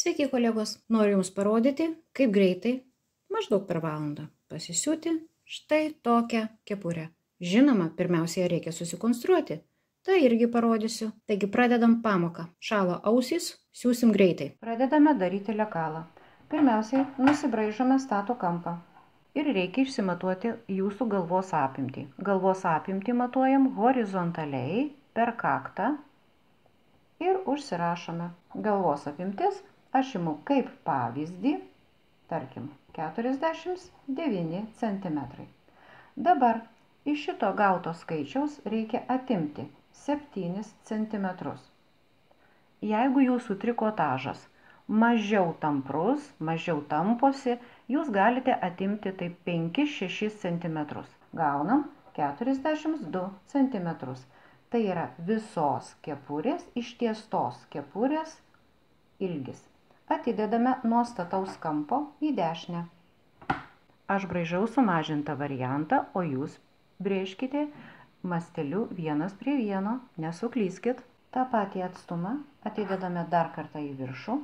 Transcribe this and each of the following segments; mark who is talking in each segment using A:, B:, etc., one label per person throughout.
A: Sveiki kolegos, noriu Jums parodyti, kaip greitai, maždaug per valandą, pasisiūti štai tokią kepurę. Žinoma, pirmiausia, ją reikia susikonstruoti. Tai irgi parodysiu. Taigi pradedam pamoką. Šalo ausys, siūsim greitai. Pradedame daryti lekalą. Pirmiausiai nusibraižome statų kampą. Ir reikia išsimatuoti jūsų galvos apimtį. Galvos apimtį matuojam horizontaliai per kaktą ir užsirašome. Galvos apimtis aš imu kaip pavyzdį, tarkim, 49 cm. Dabar iš šito gauto skaičiaus reikia atimti 7 cm. Jeigu jūsų trikotažas mažiau tamprus, mažiau tamposi, jūs galite atimti taip 5-6 cm. Gaunam 42 cm. Tai yra visos kepurės, ištiestos kepurės ilgis. Atidedame nuo stataus kampo į dešinę. Aš braižau sumažintą variantą, o jūs brėžkite masteliu 1:1, nesuklyskit. Ta patį atstumą atidedame dar kartą į viršų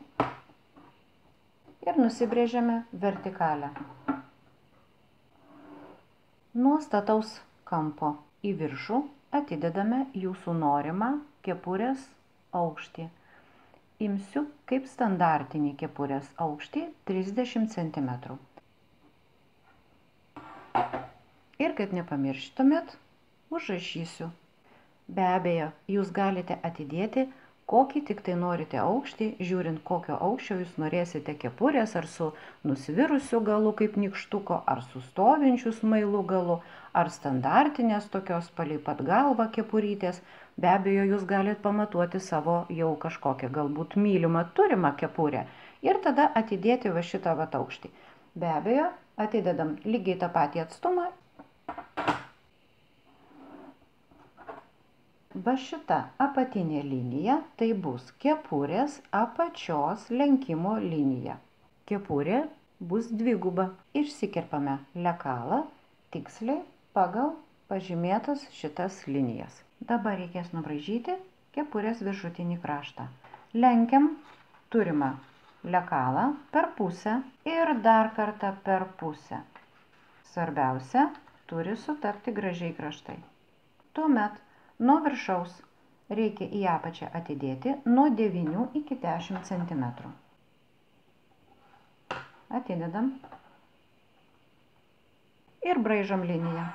A: ir nusibrėžiame vertikalę. Nuo stataus kampo į viršų atidedame jūsų norimą kepurės aukštį. Imsiu kaip standartinį kepurės aukštį 30 cm. Ir kad nepamirštumėt, užrašysiu. Be abejo, jūs galite atidėti kokį tik tai norite aukštį, žiūrint kokio aukščio jūs norėsite kepurės, ar su nusvirusiu galu kaip nykštuko, ar su stovinčiu smailu galu, ar standartinės tokios palei pat galvą kepurytės. Be abejo, jūs galite pamatuoti savo jau kažkokią galbūt mylimą turimą kepurę ir tada atidėti va šitą va aukštį. Be abejo, atidedam lygiai tą patį atstumą. Va šita apatinė linija tai bus kepurės apačios lenkimo linija. Kepurė bus dviguba. Išsikerpame lekalą tiksliai pagal pažymėtas šitas linijas. Dabar reikės nubraižyti kepurės viršutinį kraštą. Lenkiam turimą lekalą per pusę ir dar kartą per pusę. Svarbiausia, turi sutapti gražiai kraštai. Tuomet nuo viršaus reikia į apačią atidėti nuo 9 iki 10 cm. Atidedam ir braižom liniją.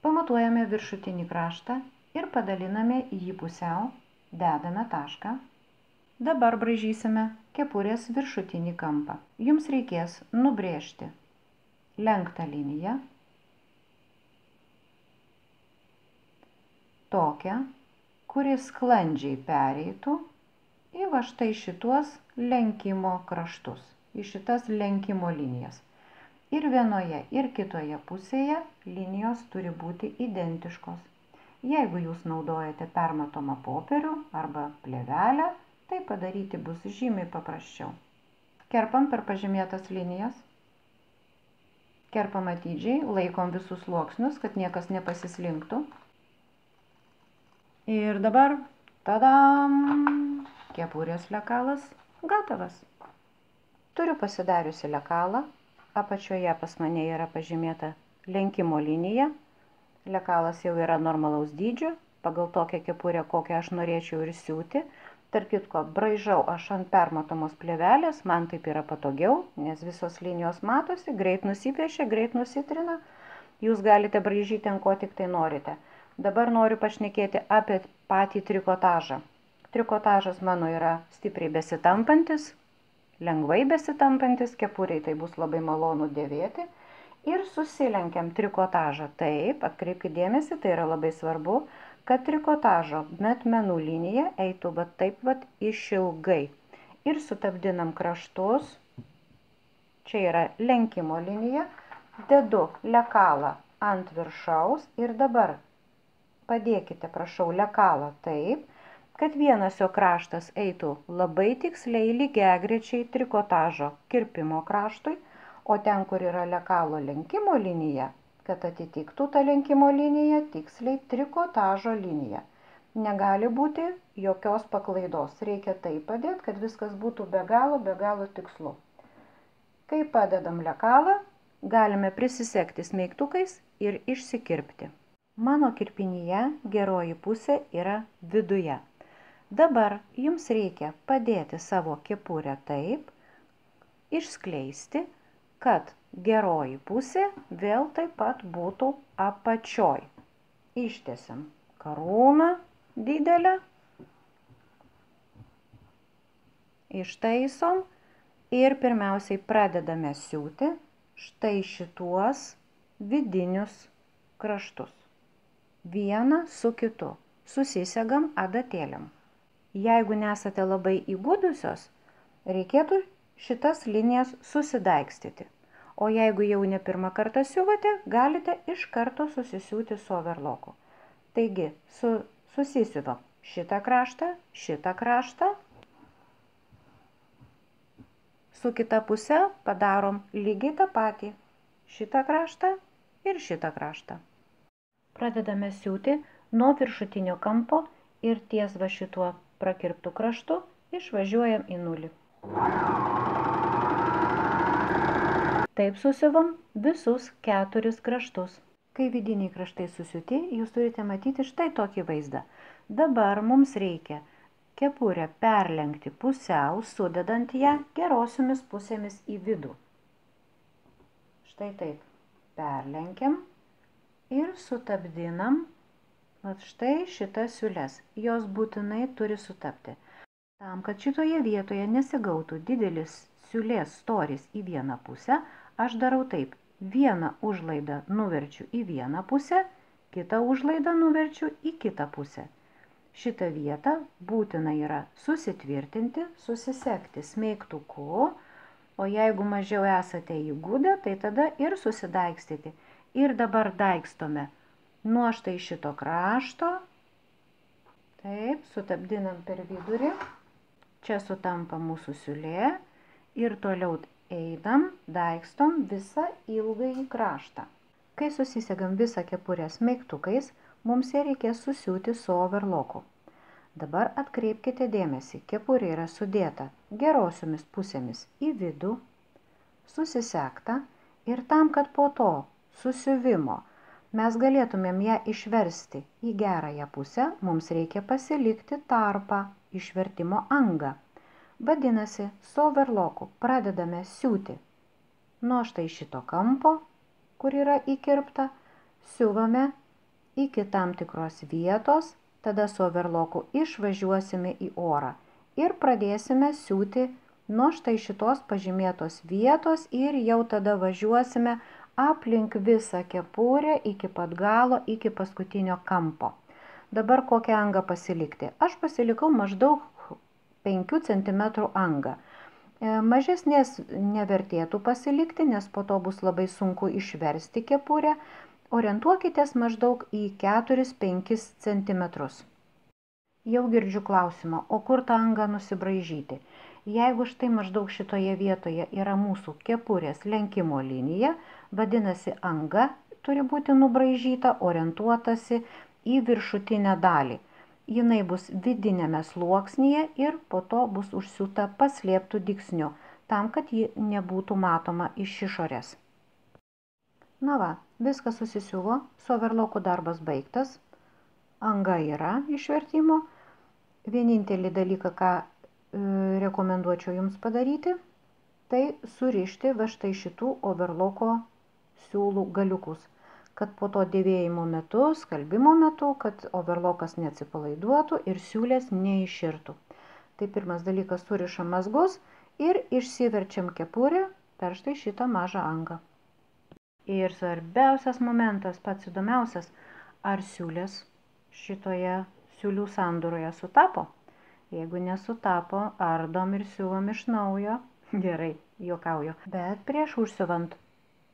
A: Pamatuojame viršutinį kraštą ir padaliname jį pusiau, dedame tašką. Dabar braižysime kepurės viršutinį kampą. Jums reikės nubrėžti lenktą liniją, tokią, kuri sklandžiai pereitų į va štai šituos lenkimo kraštus, į šitas lenkimo linijas. Ir vienoje, ir kitoje pusėje linijos turi būti identiškos. Jeigu jūs naudojate permatomą popierių arba plėvelę, tai padaryti bus žymiai paprasčiau. Kerpam per pažymėtas linijas. Kerpam atidžiai, laikom visus sluoksnius, kad niekas nepasislinktų. Ir dabar, tadam, kepurės lekalas gatavas. Turiu pasidariusi lekalą. Apačioje pas mane yra pažymėta lenkimo linija. Lekalas jau yra normalaus dydžio, pagal tokią kepurę, kokią aš norėčiau ir siūti. Tarp kitko, braižau aš ant permatomos plėvelės, man taip yra patogiau, nes visos linijos matosi, greit nusipiešia, greit nusitrina. Jūs galite braižyti ant ko tik tai norite. Dabar noriu pašnekėti apie patį trikotažą. Trikotažas mano yra stipriai besitampantis, lengvai besitampantis, kepuriai tai bus labai malonu dėvėti. Ir susilenkiam trikotažą taip, atkreipkite dėmesį, tai yra labai svarbu, kad trikotažo metmenų linija eitų va taip va išilgai. Ir sutapdinam kraštus, čia yra lenkimo linija, dedu lekalą ant viršaus ir dabar padėkite, prašau, lekalą taip, kad vienas jo kraštas eitų labai tiksliai lygiagrečiai trikotažo kirpimo kraštui, o ten, kur yra lekalo lenkimo linija, kad atitiktų tą lenkimo liniją tiksliai trikotažo liniją. Negali būti jokios paklaidos. Reikia taip padėti, kad viskas būtų be galo tikslu. Kai padedam lekalą, galime prisisegti smeigtukais ir išsikirpti. Mano kirpinyje geroji pusė yra viduje. Dabar jums reikia padėti savo kepurę taip, išskleisti, kad geroji pusė vėl taip pat būtų apačioj. Ištiesiam karūną didelę, ištaisom ir pirmiausiai pradedame siūti štai šituos vidinius kraštus. Vieną su kitu. Susisegam adatėlėm. Jeigu nesate labai įgudusios, reikėtų šitas linijas susidaikstyti. O jeigu jau ne pirmą kartą siuvate, galite iš karto susisiūti su overloku. Taigi, susisiuvam šitą kraštą, su kita puse padarom lygiai tą patį, šitą kraštą ir šitą kraštą. Pradedame siūti nuo viršutinio kampo ir ties va šituo prakirptų kraštu išvažiuojam į nulį. Taip susiuvam visus 4 kraštus. Kai vidiniai kraštai susiūti, jūs turite matyti štai tokį vaizdą. Dabar mums reikia kepurę perlenkti pusiau, sudedant ją gerosiomis pusėmis į vidų. Štai taip. Perlenkiam ir sutapdinam štai šitas siūles. Jos būtinai turi sutapti. Tam, kad šitoje vietoje nesigautų didelis siūlės storis į vieną pusę, aš darau taip. Vieną užlaidą nuverčiu į vieną pusę, kitą užlaidą nuverčiu į kitą pusę. Šitą vietą būtina yra susitvirtinti, susisegti smeigtuku, o jeigu mažiau esate įgudę, tai tada ir susidaikstyti. Ir dabar daikstome nuo štai šito krašto, taip, sutapdinam per vidurį, čia sutampa mūsų siūlė ir toliau einam, daikstom visą ilgąjį kraštą. Kai susisegam visą kepurę smeigtukais, mums ją reikės susiūti su overloku. Dabar atkreipkite dėmesį, kepurė yra sudėta gerosiomis pusėmis į vidų, susisegta ir tam, kad po to susiuvimo mes galėtumėm ją išversti į gerąją pusę, mums reikia pasilikti tarpą, išvertimo angą. Vadinasi, su overloku pradedame siūti nuo štai šito kampo, kur yra įkirpta, siuvame iki tam tikros vietos, tada su overloku išvažiuosime į orą ir pradėsime siūti nuo štai šitos pažymėtos vietos ir jau tada važiuosime aplink visą kepurę iki pat galo, iki paskutinio kampo. Dabar kokią angą pasilikti? Aš pasilikau maždaug 5 cm angą. Mažesnės nevertėtų pasilikti, nes po to bus labai sunku išversti kepurę. Orientuokitės maždaug į 4-5 cm. Jau girdžiu klausimą, o kur tą angą nusibraižyti? Jeigu štai maždaug šitoje vietoje yra mūsų kepurės lenkimo linija, vadinasi anga turi būti nubraižyta, orientuotasi į viršutinę dalį. Jinai bus vidinėme sluoksnyje ir po to bus užsiūta paslėptų dygsniu, tam, kad ji nebūtų matoma iš išorės. Na va, viskas susisiuvo, su overloku darbas baigtas, anga yra išvertimo. Vienintelį dalyką, ką rekomenduočiau jums padaryti, tai surišti va štai šitų overloko siūlų galiukus, kad po to dėvėjimo metu, skalbimo metu, kad overlokas neatsipalaiduotų ir siūlės neiširtų. Tai pirmas dalykas, surišam mazgus ir išsiverčiam kepurę per štai šitą mažą angą. Ir svarbiausias momentas, pats įdomiausias, ar siūlės šitoje siūlių sandūroje sutapo? Jeigu nesutapo, ardom ir siuvom iš naujo. Gerai, juokauju. Bet prieš užsiuvant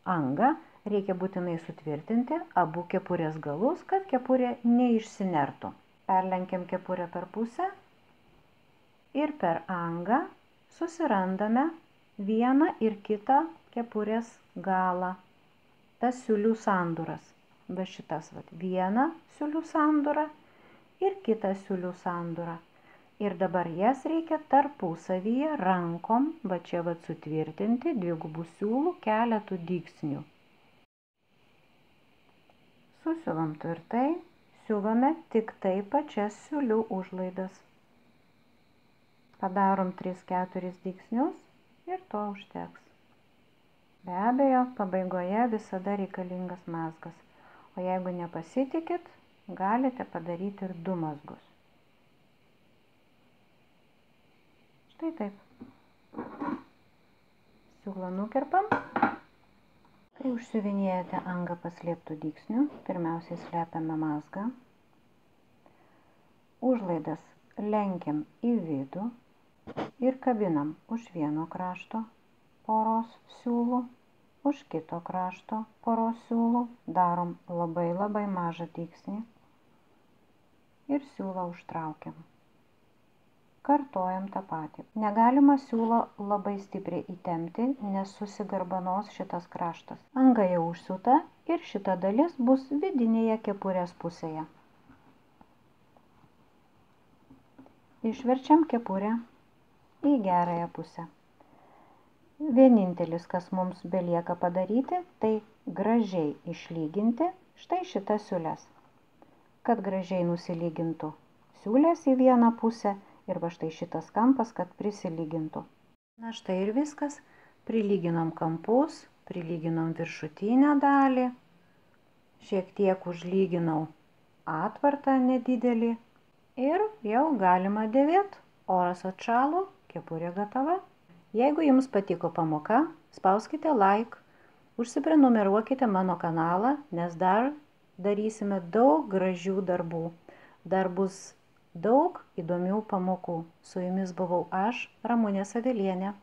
A: angą reikia būtinai sutvirtinti abu kepurės galus, kad kepurė neišsinertų. Perlenkiam kepurę per pusę ir per angą susirandame vieną ir kitą kepurės galą. Tas siūlių sandūras. Va šitas, vieną siūlių sandūrą ir kitą siūlių sandūrą. Ir dabar jas reikia tarpusavyje rankom, va čia va sutvirtinti dvigubų siūlų keletų dygsnių. Susiuvam tvirtai, siuvame tik tai pačias siūlių užlaidas. Padarom 3-4 dygsnius ir to užteks. Be abejo, pabaigoje visada reikalingas mazgas, o jeigu nepasitikit, galite padaryti ir 2 mazgus. Štai taip. Siūlą nukirpam. Kai užsiuvinėjate angą paslėptų dygsnių, pirmiausiai slepiame mazgą. Užlaidas lenkiam į vidų ir kabinam už vieno krašto poros siūlų, už kito krašto poros siūlų, darom labai mažą dygsnį ir siūlą užtraukiam. Kartojam tą patį. Negalima siūlo labai stipriai įtempti, nes susigarbanos šitas kraštas. Anga jau užsiūta ir šita dalis bus vidinėje kepurės pusėje. Išverčiam kepurę į gerąją pusę. Vienintelis, kas mums belieka padaryti, tai gražiai išlyginti štai šitas siūles. Kad gražiai nusilygintų siūlės į vieną pusę, ir va štai šitas kampas, kad prisilygintų. Na štai ir viskas. Prilyginom kampus, prilyginom viršutinę dalį, šiek tiek užlyginau atvartą nedidelį ir jau galima dėvėti. Oras atšalo, kepurė gatava. Jeigu jums patiko pamoka, spauskite like, užsiprenumeruokite mano kanalą, nes dar darysime daug gražių darbų. Dar bus daug įdomių pamokų. Su jumis buvau aš, Ramunė Savelienė.